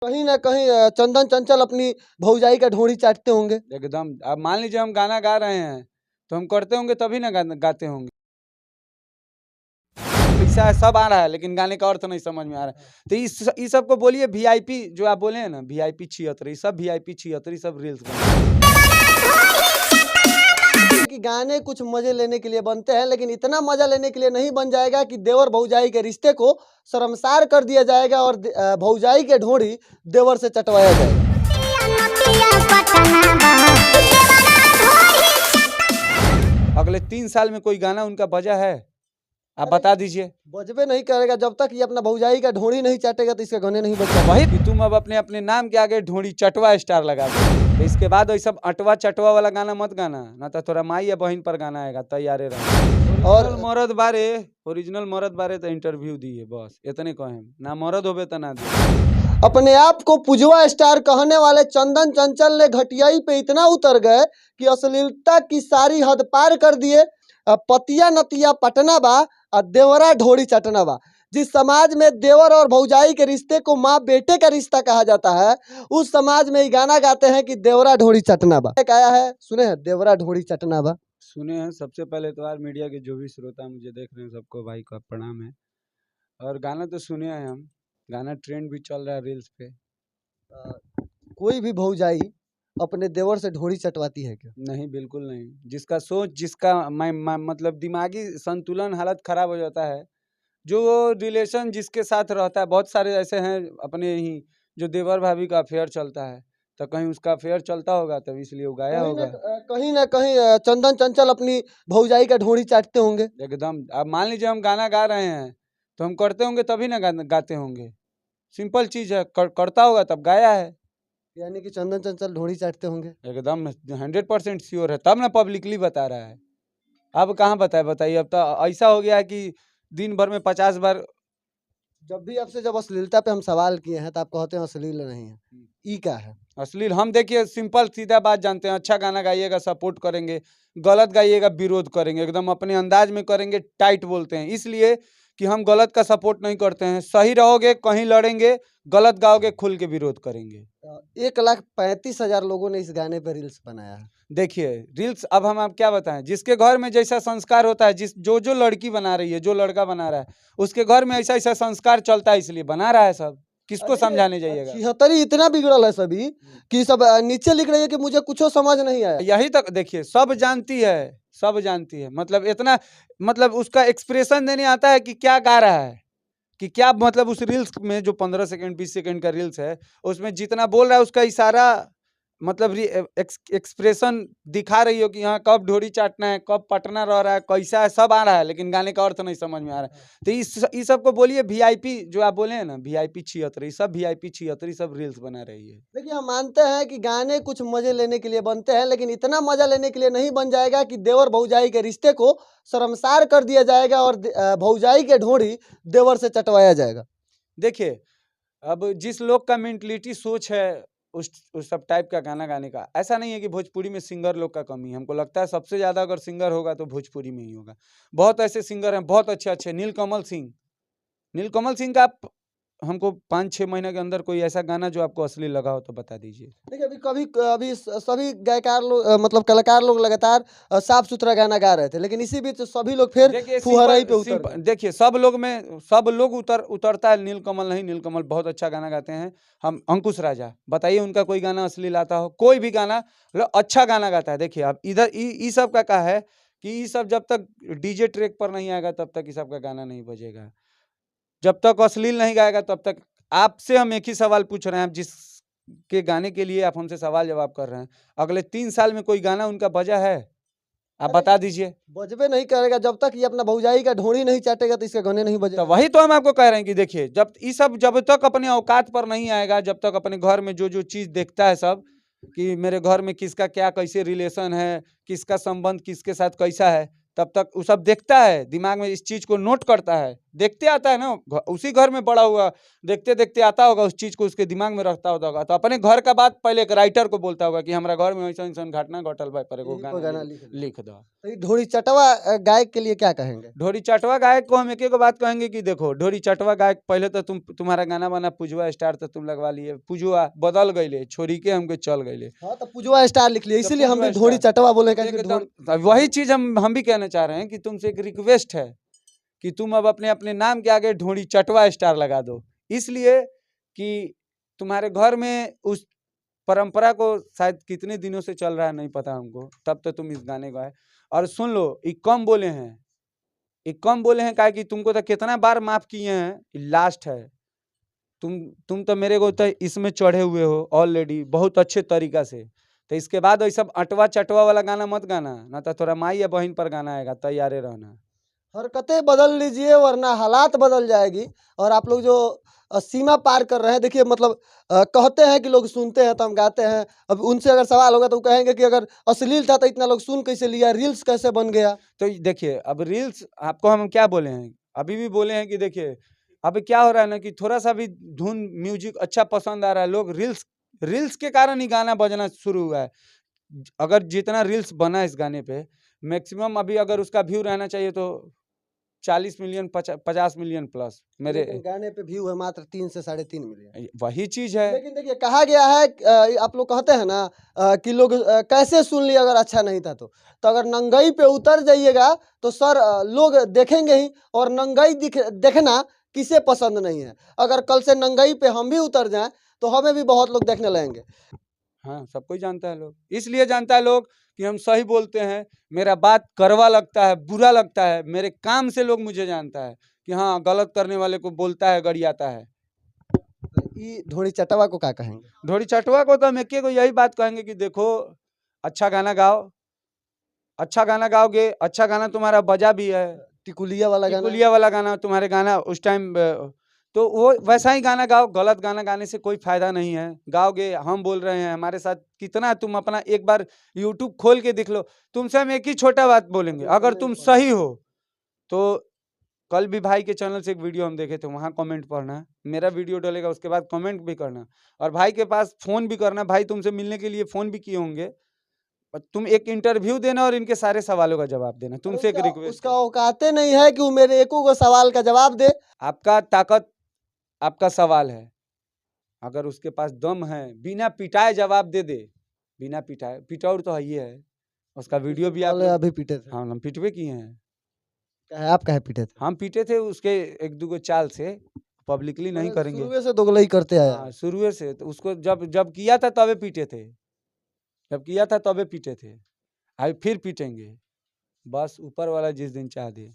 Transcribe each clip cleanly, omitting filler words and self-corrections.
कहीं ना कहीं चंदन चंचल अपनी भौजाई का ढोंड़ी चाटते होंगे। एकदम। अब मान लीजिए हम गाना गा रहे हैं तो हम करते होंगे तभी ना गाते होंगे। पैसा है, सब आ रहा है, लेकिन गाने का अर्थ नहीं समझ में आ रहा है। तो इस सब को बोलिए वीआईपी, जो आप बोले हैं ना वीआईपी 76, सब वीआईपी 76, सब रील्स कि गाने कुछ मजे लेने के लिए बनते हैं, लेकिन इतना मजा लेने के लिए नहीं बन जाएगा कि देवर भौजाई के रिश्ते को शर्मसार कर दिया जाएगा और भौजाई के ढोंड़ी देवर से चटवाया जाएगा। अगले 3 साल में कोई गाना उनका बजा है? आप बता दीजिए। बजबे नहीं करेगा जब तक ये अपना भौजाई का ढोंड़ी नहीं चाटेगा तो इसके गाने नहीं बजेगा। वही कि तुम अब अपने नाम के आगे ढोंड़ी चटवा स्टार लगा दो, तो इसके बाद वही सब अटवा चटवा वाला गाना मत गाना, ना तो थोड़ा माई या बहन पर गाना आएगा, तैयारे रहो। और ओरिजिनल मर्द बारे तो इंटरव्यू दिए, बस इतने कहे, ना मर्द होबे तो ना दे। अपने आप को पुजवा स्टार कहने वाले चंदन चंचल ने घटियाई पे इतना उतर गए कि अश्लीलता की सारी हद पार कर दिए। पतिया नतिया पटना बा और देवरा ढोड़ी चटना बा। जिस समाज में देवर और भौजाई के रिश्ते को माँ बेटे का रिश्ता कहा जाता है, उस समाज में ही गाना गाते हैं कि देवरा ढोड़ी चटना बा। एक आया है, सुने हैं, देवरा ढोड़ी चटना बा सुने हैं। सबसे पहले तो यार मीडिया के जो भी श्रोता मुझे देख रहे हैं सबको भाई का प्रणाम है। और गाना तो सुने हैं हम, गाना ट्रेंड भी चल रहा है रील्स पे। कोई भी भौजाई अपने देवर से ढोड़ी चटवाती है क्या? नहीं, बिल्कुल नहीं। जिसका सोच, जिसका मतलब दिमागी संतुलन हालत खराब हो जाता है, जो रिलेशन जिसके साथ रहता है, बहुत सारे ऐसे हैं अपने ही जो देवर भाभी का अफेयर चलता है, तो कहीं उसका अफेयर चलता होगा तब इसलिए वो गाया होगा। कहीं ना कहीं चंदन चंचल अपनी भौजाई का ढोंड़ी चाटते होंगे। एकदम। अब मान लीजिए हम गाना गा रहे हैं तो हम करते होंगे तभी ना गाते होंगे। सिंपल चीज है, करता होगा तब गाया है। यानी कि चंदन चंचल ढोंड़ी चाटते होंगे। एकदम 100% श्योर है, तब ना पब्लिकली बता रहा है। अब कहाँ बताइए। अब तो ऐसा हो गया है कि दिन भर में 50 बार। जब अश्लीलता पे हम सवाल किए हैं तो आप कहते हैं अश्लील नहीं है, ई क्या है अश्लील? हम देखिए सिंपल सीधा बात जानते हैं, अच्छा गाना गाइएगा सपोर्ट करेंगे, गलत गाइएगा विरोध करेंगे, एकदम अपने अंदाज में करेंगे, टाइट बोलते हैं, इसलिए कि हम गलत का सपोर्ट नहीं करते हैं। सही रहोगे कहीं लड़ेंगे, गलत गाओगे खुल के विरोध करेंगे। 1,35,000 लोगों ने इस गाने पर रील्स बनाया है। देखिए रील्स, अब हम आप क्या बताएं, जिसके घर में जैसा संस्कार होता है, जो लड़की बना रही है, जो लड़का बना रहा है, उसके घर में ऐसा ऐसा संस्कार चलता है, इसलिए बना रहा है सब। किसको समझाने जाइएगा? 76 इतना बिगड़ल है सभी कि सब नीचे लिख रही है कि मुझे कुछ समझ नहीं आया। यही तक देखिए, सब जानती है, मतलब इतना, मतलब उसका एक्सप्रेशन देने आता है कि क्या गा रहा है, कि क्या मतलब उस रील्स में जो 15 सेकंड 20 सेकंड का रील्स है, उसमें जितना बोल रहा है उसका इशारा, मतलब एक्सप्रेशन दिखा रही हो कि यहाँ कब ढोरी चाटना है, कब पटना रह रहा है, कैसा है, सब आ रहा है, लेकिन गाने का अर्थ नहीं समझ में आ रहा है। तो इस सब को बोलिए वीआईपी, जो आप बोले हैं ना वीआईपी 76, सब वीआईपी 76, सब रील्स बना रही है। देखिए, हम मानते हैं कि गाने कुछ मजे लेने के लिए बनते हैं, लेकिन इतना मजा लेने के लिए नहीं बन जाएगा कि देवर भौजाई के रिश्ते को शर्मसार कर दिया जाएगा और भौजाई के ढोंड़ी देवर से चटवाया जाएगा। देखिए, अब जिस लोग का मेंटलिटी सोच है उस सब टाइप का गाना गाने का, ऐसा नहीं है कि भोजपुरी में सिंगर लोग का कमी है। हमको लगता है सबसे ज़्यादा अगर सिंगर होगा तो भोजपुरी में ही होगा। बहुत ऐसे सिंगर हैं, बहुत अच्छे अच्छे। नीलकमल सिंह का आप हमको 5-6 महीने के अंदर कोई ऐसा गाना जो आपको असली लगा हो तो बता दीजिए। देखिए, अभी सभी गायकार लोग, मतलब कलाकार लोग लगातार साफ सुथरा गाना गा रहे थे, लेकिन इसी बीच सभी लोग फिर फुहराई पे उतर गए। देखिए सब लोग उतरता है, नीलकमल नहीं। नीलकमल बहुत अच्छा गाना गाते हैं। हम अंकुश राजा, बताइए उनका कोई गाना असली लाता हो? कोई भी गाना अच्छा गाना गाता है। देखिए आप इधर ई सब का कहा है कि ये सब जब तक डीजे ट्रैक पर नहीं आएगा तब तक ये सब का गाना नहीं बजेगा, जब तक अश्लील नहीं गाएगा तब तक। आपसे हम एक ही सवाल पूछ रहे हैं, जिसके गाने के लिए आप हमसे सवाल जवाब कर रहे हैं, अगले 3 साल में कोई गाना उनका बजा है? आप बता दीजिए। बजबे नहीं करेगा जब तक ये अपना भौजाई का ढोंड़ी नहीं चाटेगा तो इसके गाने नहीं बजेगा। तो वही तो हम आपको कह रहे हैं कि देखिए, जब तक अपने औकात पर नहीं आएगा, जब तक अपने घर में जो चीज देखता है सब, कि मेरे घर में किसका क्या कैसे रिलेशन है, किसका संबंध किसके साथ कैसा है, तब तक वो सब देखता है, दिमाग में इस चीज को नोट करता है, देखते आता है ना, उसी घर में बड़ा हुआ, देखते देखते आता होगा, उस चीज को उसके दिमाग में रखता होगा, तो अपने घर का बात पहले एक राइटर को बोलता होगा कि हमारा घर में ऐसा ऐसा घटना घटल भाई, पर एगो यही पर गाना गाना लिख दो। तो ये ढोरी चटवा गायक के लिए क्या कहेंगे? ढोरी चटवा गायक को हम एक एक बात कहेंगे कि देखो, ढोरी चटवा गायक पहले तो तुम्हारा गाना बना पुजवा स्टार तो तुम लगवा लिए, पुजवा बदल गईले, छोड़ी के हमके चल गईले। हाँ तो पुजवा स्टार लिख लिया, इसीलिए हम भी पुजवा ढोरी स्टार। चटवा बोले कि एकदम वही चीज हम भी कहना चाह रहे हैं कि तुमसे एक रिक्वेस्ट है कि तुम अब अपने अपने नाम के आगे ढोरी चटवा स्टार लगा दो, इसलिए कि तुम्हारे घर में उस परंपरा को शायद कितने दिनों से चल रहा है नहीं पता हमको, तब तो तुम इस गाने गाए। और सुन लो, ये कम बोले हैं काहे कि तुमको तो कितना बार माफ किए हैं, लास्ट है। तुम तो मेरे को तो इसमें चढ़े हुए हो ऑलरेडी बहुत अच्छे तरीका से, तो इसके बाद वही सब अटवा चटवा वाला गाना मत गाना, ना तो थोड़ा माई या बहन पर गाना आएगा, तैयारे रहना। हरकतें बदल लीजिए वरना हालात बदल जाएगी। और आप लोग जो सीमा पार कर रहे हैं, देखिए मतलब कहते हैं कि लोग सुनते हैं तो हम गाते हैं। अब उनसे अगर सवाल होगा तो वो कहेंगे कि अगर अश्लील था तो इतना लोग सुन कैसे लिया, रील्स कैसे बन गया? तो देखिए, अब रील्स आपको हम क्या बोले हैं, अभी भी बोले हैं कि देखिए अब क्या हो रहा है ना कि थोड़ा सा भी धुन म्यूजिक अच्छा पसंद आ रहा है, लोग रील्स के कारण ही गाना बजना शुरू हुआ है। अगर जितना रील्स बना इस गाने पे, मैक्सिमम अभी अगर उसका व्यू रहना चाहिए तो 40 मिलियन 50 मिलियन प्लस मेरे लेकिन गाने पे व्यू है मात्र 3 से 3.5 मिलियन। वही चीज है। लेकिन देखिए कहा गया है आप लोग कहते हैं ना कि लोग कैसे सुन लिए अगर अच्छा नहीं था तो अगर नंगई पे उतर जाइएगा तो सर लोग देखेंगे ही, और नंगई देखना किसे पसंद नहीं है। अगर कल से नंगई पे हम भी उतर जाएं तो हमें भी बहुत लोग देखने लगेंगे। हाँ, सब कोई जानता है लोग, इसलिए जानता है लोग कि हम सही बोलते हैं, मेरा बात करवा लगता है, बुरा लगता है, मेरे काम से लोग मुझे जानता है कि हाँ गलत करने वाले को बोलता है, गरियाता है। ये ढोरी चटवा को क्या कहेंगे? ढोरी चटवा को तो हम एक को यही बात कहेंगे कि देखो, अच्छा गाना गाओ, अच्छा गाना गाओगे, अच्छा गाना तुम्हारा बजा भी है, टिकुलिया वाला गाना, टिकुलिया वाला गाना तुम्हारे गाना उस टाइम, तो वो वैसा ही गाना गाओ। गलत गाना गाने से कोई फायदा नहीं है, गाओगे, हम बोल रहे हैं, हमारे साथ कितना, तुम अपना एक बार यूट्यूब खोल के देख लो, तुमसे हम एक ही छोटा बात बोलेंगे, अगर तुम सही हो तो कल भी भाई के चैनल से एक वीडियो हम देखे थे, वहाँ कमेंट पढ़ना, मेरा वीडियो डलेगा उसके बाद कमेंट भी करना, और भाई के पास फोन भी करना, भाई तुमसे मिलने के लिए फोन भी किए होंगे, तुम एक इंटरव्यू देना और इनके सारे सवालों का जवाब देना, तुमसे एक रिक्वेस्ट। उसका औकाते नहीं है कि वो मेरे एको को सवाल का जवाब दे। आपका ताकत आपका सवाल है, अगर उसके पास दम है, बिना पिटाए जवाब दे दे, बिना पिटाए, पिटौर तो है, उसका वीडियो भी आप अभी पीटे थे। हाँ, हम पिटवे किए हैं। आप कहे पीटे थे? हम पीटे थे उसके एक दो चाल से, पब्लिकली नहीं करेंगे, शुरू से दोगलई करते आया। हाँ शुरू से, तो उसको जब जब किया था तबे पीटे थे, जब किया था तबे पीटे थे, अभी फिर पीटेंगे, बस ऊपर वाला जिस दिन चाह दे।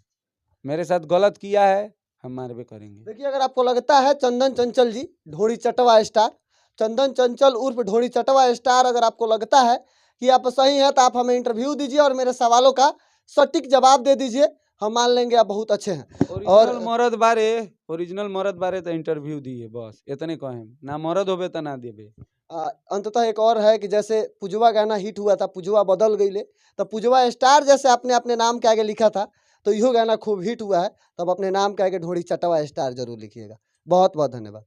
मेरे साथ गलत किया है, हम मारवे करेंगे। देखिए अगर आपको लगता है चंदन चंचल जी ढोरी चटवा स्टार, चंदन चंचल उर्फ ढोरी चटवा स्टार, अगर आपको लगता है कि आप सही हैं तो आप हमें इंटरव्यू दीजिए और मेरे सवालों का सटीक जवाब दे दीजिए, हम मान लेंगे आप बहुत अच्छे हैं। ओरिजिनल मरद बारे तो इंटरव्यू दिए, बस इतने कहें, ना मरद होबे तो ना देबे। अंततः एक और है कि जैसे पुजवा गाना हिट हुआ था, पुजवा बदल गई ले, तो पुजवा स्टार जैसे आपने अपने नाम के आगे लिखा था, तो यो गाना खूब हिट हुआ है, तब अपने नाम के आगे ढोरी चटवा स्टार जरूर लिखिएगा। बहुत बहुत धन्यवाद।